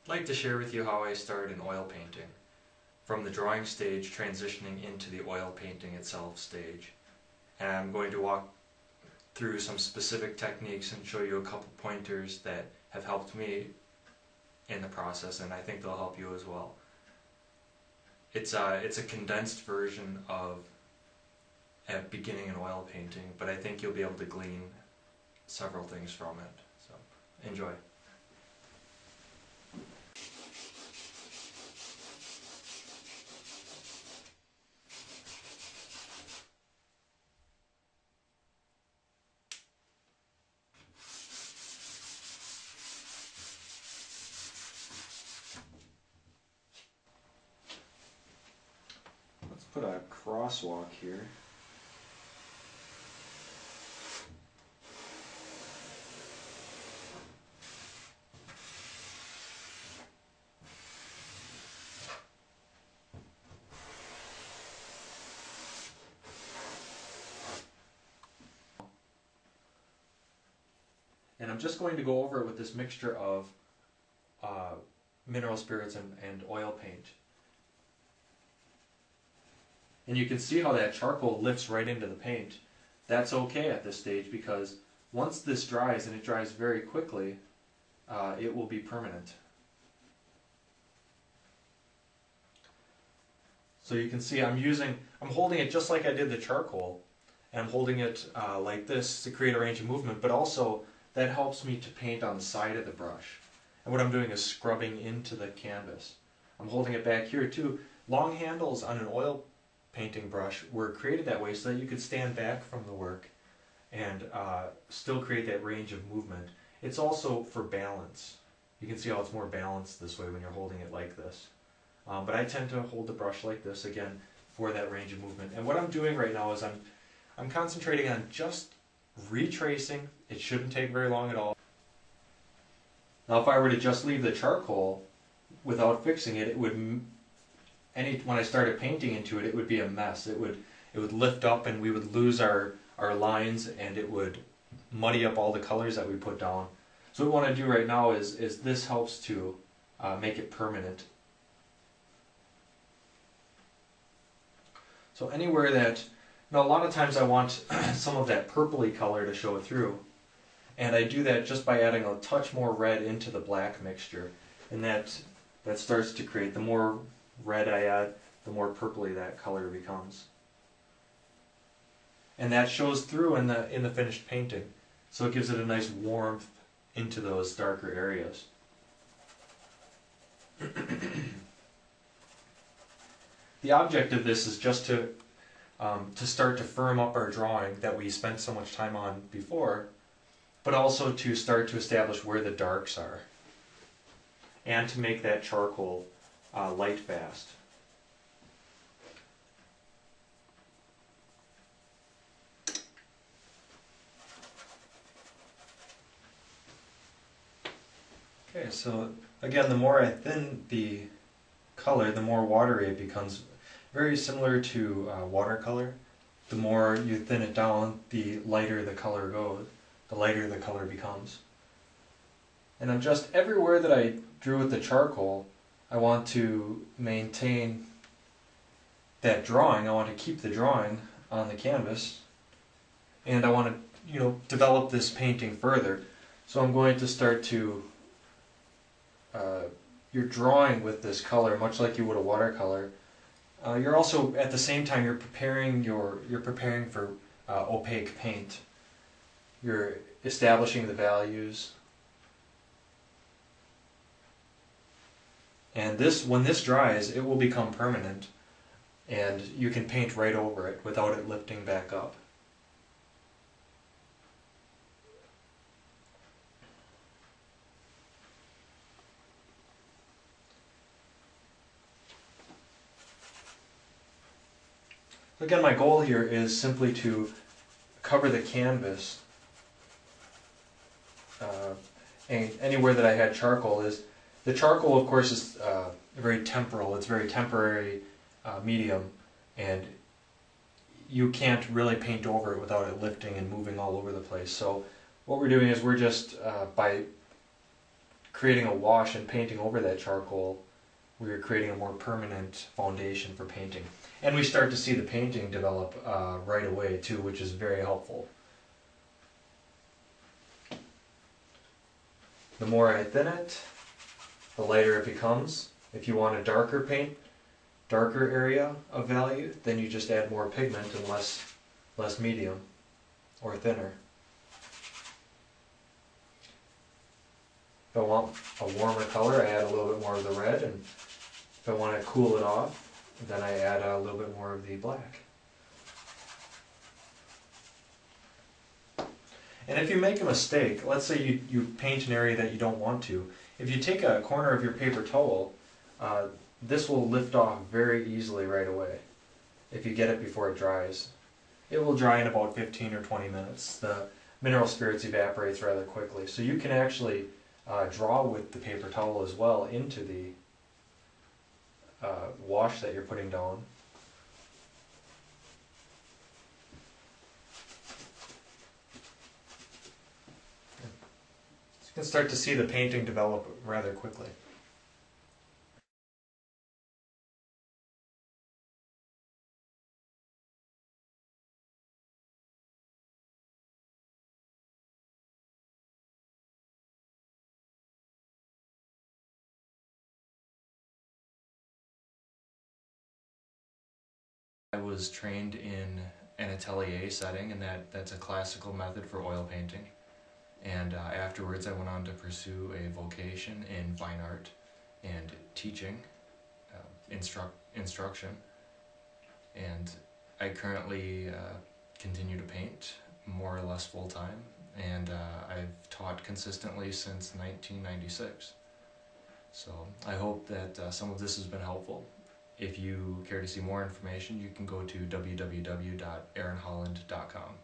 I'd like to share with you how I started in oil painting, from the drawing stage transitioning into the oil painting itself stage. And I'm going to walk through some specific techniques and show you a couple pointers that have helped me in the process, and I think they'll help you as well. It's a condensed version of beginning in oil painting, but I think you'll be able to glean several things from it. So, enjoy. Let's put a crosswalk here. And I'm just going to go over it with this mixture of mineral spirits and oil paint. And you can see how that charcoal lifts right into the paint. That's okay at this stage, because once this dries, and it dries very quickly, it will be permanent. So you can see I'm holding it just like I did the charcoal, and I'm holding it like this to create a range of movement, but also that helps me to paint on the side of the brush. And what I'm doing is scrubbing into the canvas. I'm holding it back here too. Long handles on an oil painting brush were created that way so that you could stand back from the work and still create that range of movement. It's also for balance. You can see how it's more balanced this way when you're holding it like this. But I tend to hold the brush like this, again, for that range of movement. And what I'm doing right now is I'm concentrating on just retracing. It shouldn't take very long at all. Now if I were to just leave the charcoal without fixing it, when I started painting into it, it would be a mess. It would lift up and we would lose our lines, and it would muddy up all the colors that we put down. So what we want to do right now is this helps to make it permanent. So anywhere that, now a lot of times I want some of that purpley color to show through, and I do that just by adding a touch more red into the black mixture, and that starts to create, the more red I add, the more purpley that color becomes. And that shows through in the finished painting, so it gives it a nice warmth into those darker areas. The object of this is just to start to firm up our drawing that we spent so much time on before, but also to start to establish where the darks are, and to make that charcoal light fast. Okay, so again, the more I thin the color, the more watery it becomes. Very similar to watercolor. The more you thin it down, the lighter the color goes, the lighter the color becomes. And I'm just, everywhere that I drew with the charcoal, I want to maintain that drawing. I want to keep the drawing on the canvas, and I want to, develop this painting further. So I'm going to start to, you're drawing with this color much like you would a watercolor. You're also, at the same time, you're preparing for opaque paint. You're establishing the values. And when this dries, it will become permanent, and you can paint right over it without it lifting back up. Again, my goal here is simply to cover the canvas, and anywhere that I had charcoal is, the charcoal of course is very temporal, it's very temporary medium, and you can't really paint over it without it lifting and moving all over the place. So what we're doing is we're just, by creating a wash and painting over that charcoal, we are creating a more permanent foundation for painting. And we start to see the painting develop right away too, which is very helpful. The more I thin it, the lighter it becomes. If you want a darker paint, darker area of value, then you just add more pigment and less medium or thinner. If I want a warmer color, I add a little bit more of the red, and if I want to cool it off, then I add a little bit more of the black. And if you make a mistake, let's say you paint an area that you don't want to, if you take a corner of your paper towel, this will lift off very easily right away if you get it before it dries. It will dry in about 15 or 20 minutes. The mineral spirits evaporates rather quickly, so you can actually draw with the paper towel as well into the wash that you're putting down. So you can start to see the painting develop rather quickly. I was trained in an atelier setting, and that's a classical method for oil painting. And afterwards I went on to pursue a vocation in fine art and teaching, instruction. And I currently continue to paint more or less full time, and I've taught consistently since 1996. So I hope that some of this has been helpful. If you care to see more information, you can go to www.aaronholland.com.